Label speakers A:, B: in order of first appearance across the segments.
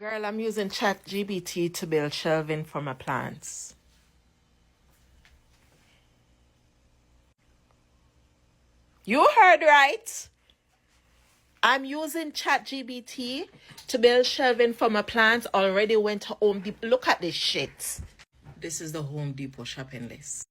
A: Girl, I'm using ChatGPT to build shelving for my plants. You heard right. I'm using ChatGPT to build shelving for my plants. Already went to Home Depot. Look at this shit. This is the Home Depot shopping list.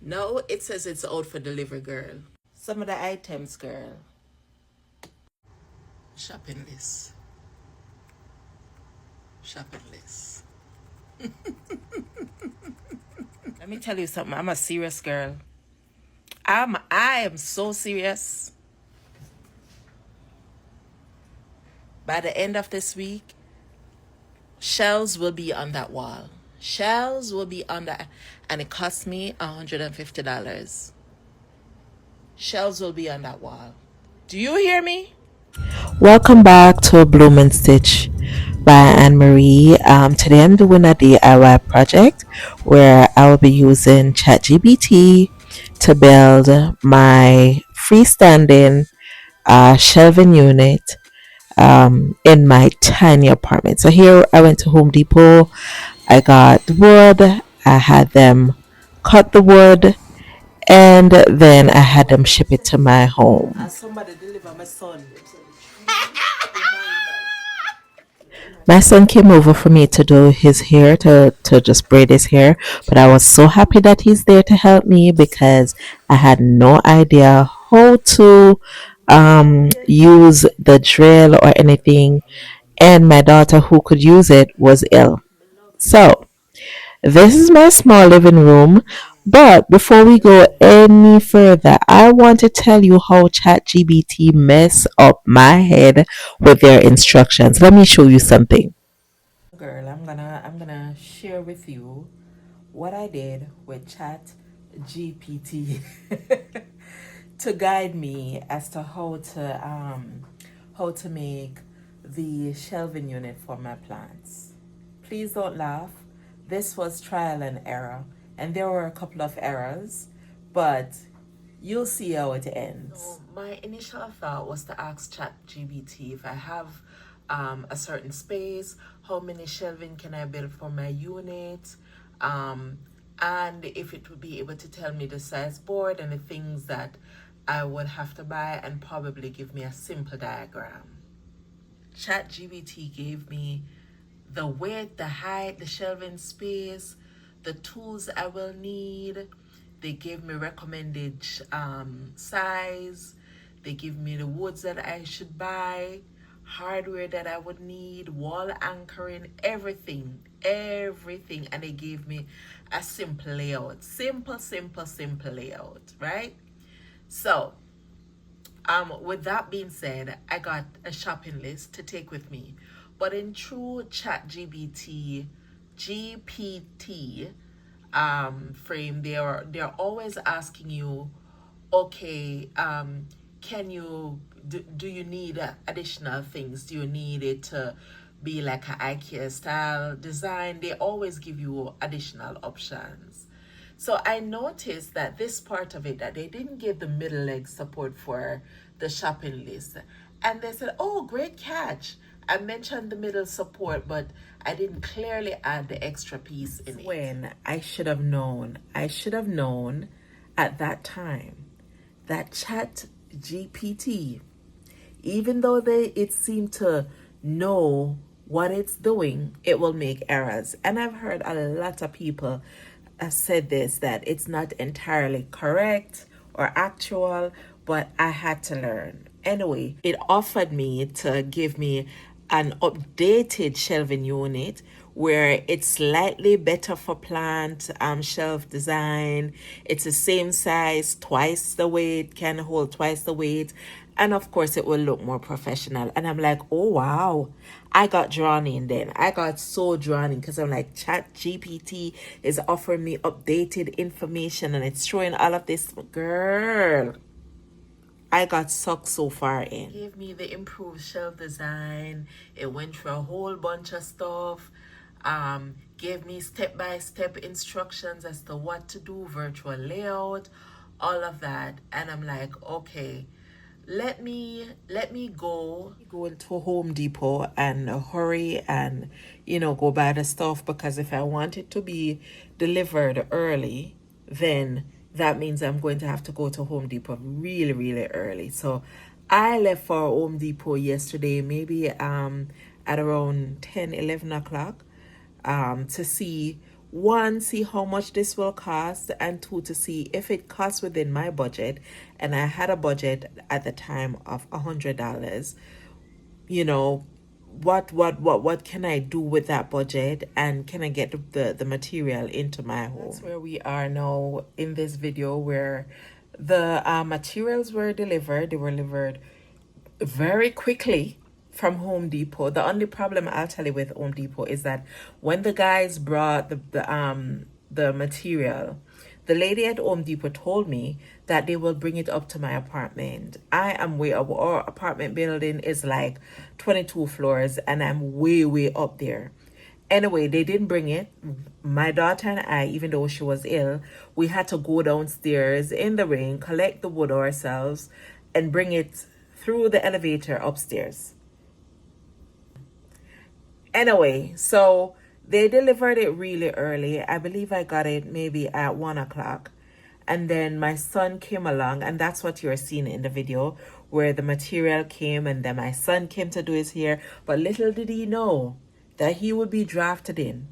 A: No, it says it's out for delivery, girl. Some of the items, girl. Shopping list. Shopping list. Let me tell you something. I'm a serious girl. I am so serious. By the end of this week, shelves will be on that wall. Shelves will be on that, and it cost me $150. Shelves will be on that wall. Do you hear me? Welcome back to Bloom and Stitch by AnnMarie. Today I'm doing a DIY project where I will be using ChatGPT to build my freestanding shelving unit in my tiny apartment. So here I went to Home Depot. I got wood. I had them cut the wood, and then I had them ship it to my home. Somebody deliver my son. My son came over for me to do his hair, to just braid his hair. But I was so happy that he's there to help me because I had no idea how to use the drill or anything. And my daughter, who could use it, was ill. So, this is my small living room. But before we go any further, I want to tell you how ChatGPT mess up my head with their instructions. Let me show you something. Girl, I'm gonna share with you what I did with ChatGPT to guide me as to how to make the shelving unit for my plants. Please don't laugh. This was trial and error, and there were a couple of errors, but you'll see how it ends. So my initial thought was to ask ChatGPT if I have a certain space, how many shelving can I build for my unit, and if it would be able to tell me the size board and the things that I would have to buy, and probably give me a simple diagram. ChatGPT gave me the width, the height, the shelving space, the tools I will need. They gave me recommended size. They give me the woods that I should buy, hardware that I would need, wall anchoring, everything. And they gave me a simple layout. Simple layout, right? So, with that being said, I got a shopping list to take with me. But in true ChatGPT, GPT frame, they're always asking you, okay, can you do you need additional things? Do you need it to be like an IKEA style design? They always give you additional options. So I noticed that this part of it, that they didn't give the middle leg support for the shopping list. And they said, oh, great catch. I mentioned the middle support, but I didn't clearly add the extra piece in it. When I should have known at that time that ChatGPT, even though it seemed to know what it's doing, it will make errors. And I've heard a lot of people have said this, that it's not entirely correct or actual, but I had to learn. Anyway, it offered me to give me an updated shelving unit where it's slightly better for plant shelf design. It's the same size, twice the weight, can hold twice the weight, and of course it will look more professional. And I'm like, oh wow, I got drawn in then. I got so drawn in because I'm like, ChatGPT is offering me updated information and it's showing all of this. Girl, I got sucked so far in. It gave me the improved shelf design. It went through a whole bunch of stuff. Gave me step-by-step instructions as to what to do, virtual layout, all of that. And I'm like, okay, let me go into Home Depot and hurry and go buy the stuff, because if I want it to be delivered early, then that means I'm going to have to go to Home Depot really, really early. So I left for Home Depot yesterday, maybe at around 10, 11 o'clock, to see how much this will cost, and two, to see if it costs within my budget. And I had a budget at the time of $100. You know, what can I do with that budget, and can I get the material into my home? That's where we are now in this video, where the materials were delivered. They were delivered very quickly from Home Depot. The only problem I'll tell you with Home Depot is that when the guys brought the material, the lady at Home Depot told me that they will bring it up to my apartment. I am way up. Our apartment building is like 22 floors, and I'm way up there. Anyway, they didn't bring it. My daughter and I, even though she was ill, we had to go downstairs in the rain, collect the wood ourselves, and bring it through the elevator upstairs. Anyway, so they delivered it really early. I believe I got it maybe at 1 o'clock. And then my son came along, and that's what you're seeing in the video, where the material came, and then my son came to do his hair. But little did he know that he would be drafted in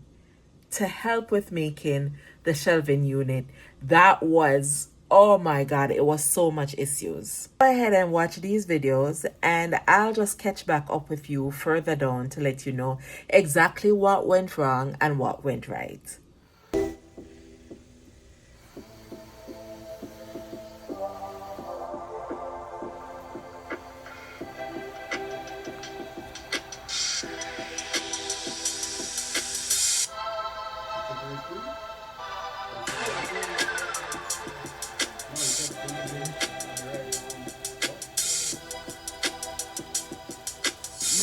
A: to help with making the shelving unit. That was, oh my God, it was so much issues. Go ahead and watch these videos, and I'll just catch back up with you further down to let you know exactly what went wrong and what went right.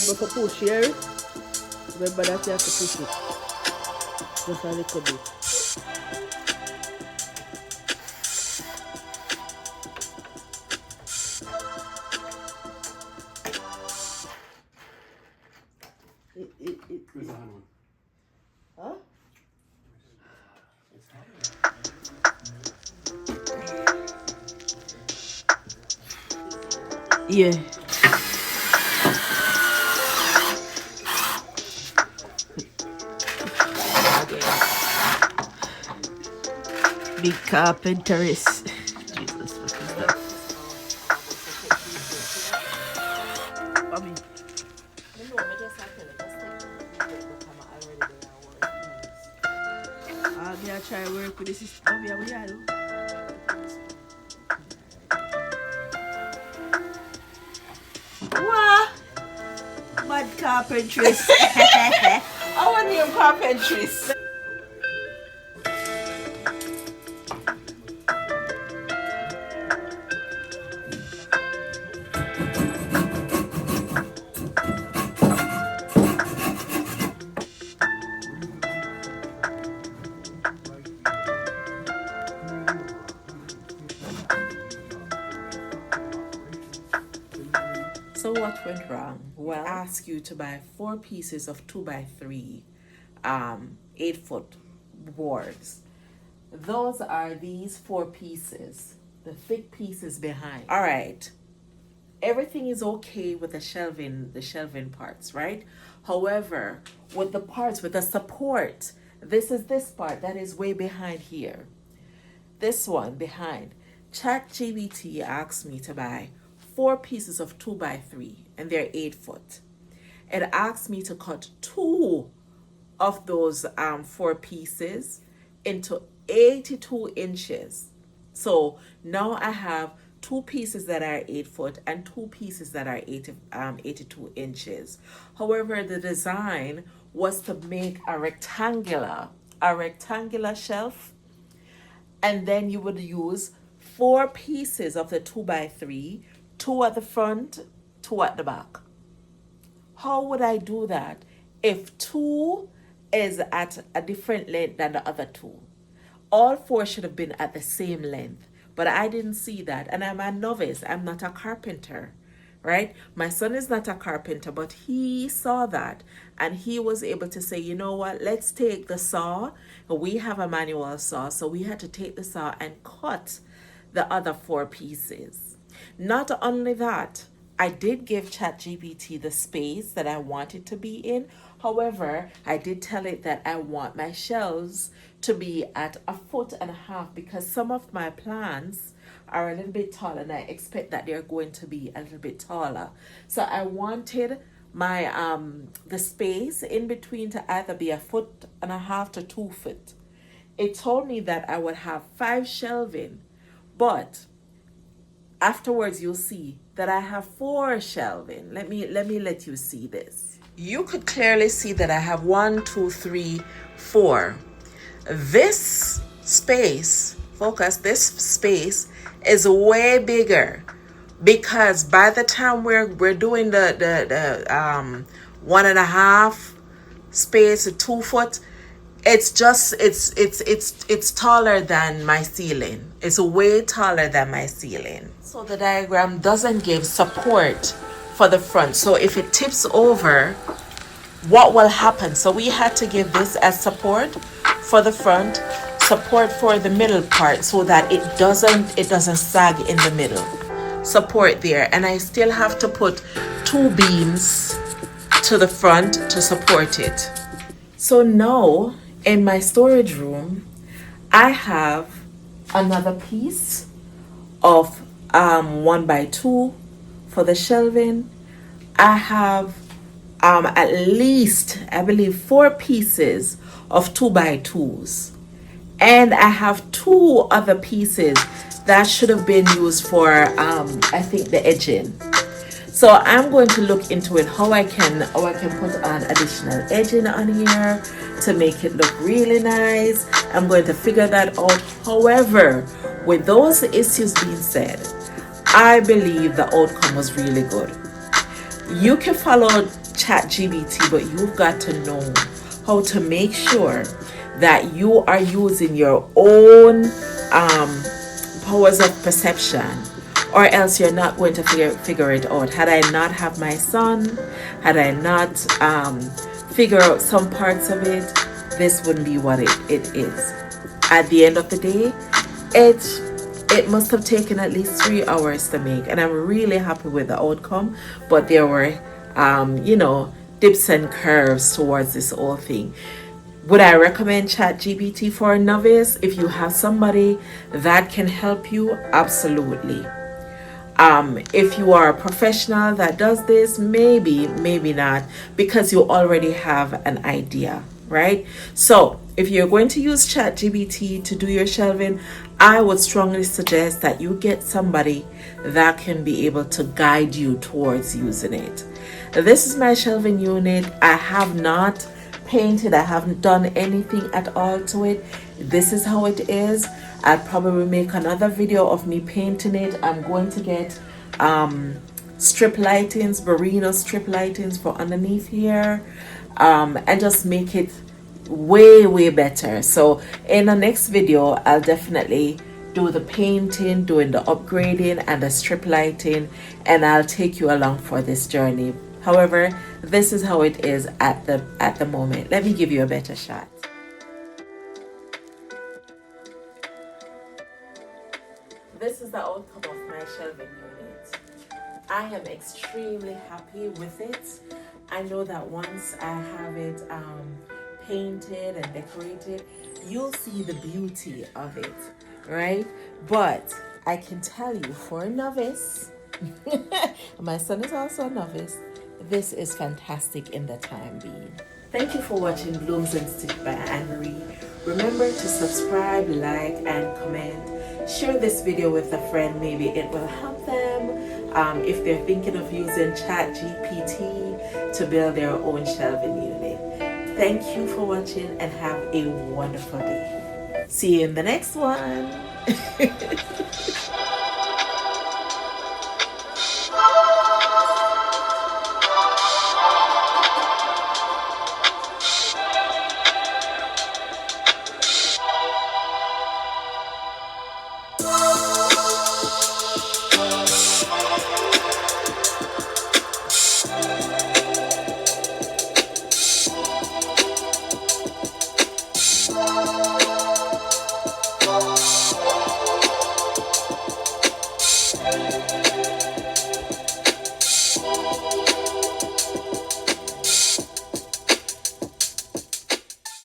B: But for push here, remember that you have to push it. Just a little bit.
C: Where's the hand one?
B: Huh? Yeah. Big carpenterist. Jesus, what is that? Mommy. I'm gonna try to work with this system. Mommy, I'm gonna do. What? Mad carpenterist.
A: Our name carpentries. So what went wrong? Well, I asked you to buy 4 pieces of 2x3 8-foot boards. Those are these 4 pieces, the thick pieces behind. All right, everything is okay with the shelving parts, right? However, with the parts with the support, this part that is way behind here. This one behind. ChatGPT asked me to buy 4 pieces of 2x3, and they're 8 foot. It asked me to cut 2 of those 4 pieces into 82 inches. So now I have 2 pieces that are 8 foot and 2 pieces that are 82 inches. However, the design was to make a rectangular shelf, and then you would use 4 pieces of the 2x3, 2 at the front, 2 at the back. How would I do that if 2 is at a different length than the other 2? All 4 should have been at the same length. But I didn't see that. And I'm a novice. I'm not a carpenter, right? My son is not a carpenter, but he saw that and he was able to say, you know what, let's take the saw. We have a manual saw, so we had to take the saw and cut the other 4 pieces. Not only that, I did give ChatGPT the space that I wanted to be in. However, I did tell it that I want my shelves to be at 1.5 feet because some of my plants are a little bit tall and I expect that they're going to be a little bit taller. So I wanted my the space in between to either be 1.5 feet to 2 feet. It told me that I would have 5 shelving, but afterwards you'll see that I have 4 shelving. Let you see this. You could clearly see that I have 1, 2, 3, 4. This space, focus, this space is way bigger because by the time we're doing the 1.5 space, 2 foot, it's just it's taller than my ceiling. It's way taller than my ceiling. So the diagram doesn't give support for the front. So if it tips over, what will happen? So we had to give this as support for the front, support for the middle part so that it doesn't sag in the middle. Support there, and I still have to put 2 beams to the front to support it. So now in my storage room, I have another piece of 1x2 for the shelving. I have at least, I believe, 4 pieces of 2x2s. And I have 2 other pieces that should have been used for, I think, the edging. So I'm going to look into it, how I can put on additional edging on here to make it look really nice. I'm going to figure that out. However, with those issues being said, I believe the outcome was really good. You can follow ChatGPT, but you've got to know how to make sure that you are using your own powers of perception, or else you're not going to figure it out. Had I not have my son, had I not figure out some parts of it, this wouldn't be what it is. At the end of the day, it must have taken at least 3 hours to make, and I'm really happy with the outcome. But there were dips and curves towards this whole thing. Would I recommend ChatGPT for a novice? If you have somebody that can help you, absolutely. If you are a professional that does this, maybe not, because you already have an idea, right? So if you're going to use ChatGPT to do your shelving, I would strongly suggest that you get somebody that can be able to guide you towards using it. This is my shelving unit. I have not painted, I haven't done anything at all to it. This is how it is. I'll probably make another video of me painting it. I'm going to get strip lightings, merino strip lightings for underneath here, and just make it way better. So in the next video, I'll definitely do the painting, doing the upgrading and the strip lighting, and I'll take you along for this journey. However, this is how it is at the moment. Let me give you a better shot. This is the outcome of my shelving unit. I am extremely happy with it. I know that once I have it painted and decorated, you'll see the beauty of it, right? But I can tell you, for a novice, my son is also a novice, this is fantastic in the time being. Thank you for watching Blooms and Stitch by AnnMarie. Remember to subscribe, like, and comment. Share this video with a friend. Maybe it will help them if they're thinking of using ChatGPT to build their own shelving unit. Thank you for watching and have a wonderful day. See you in the next one.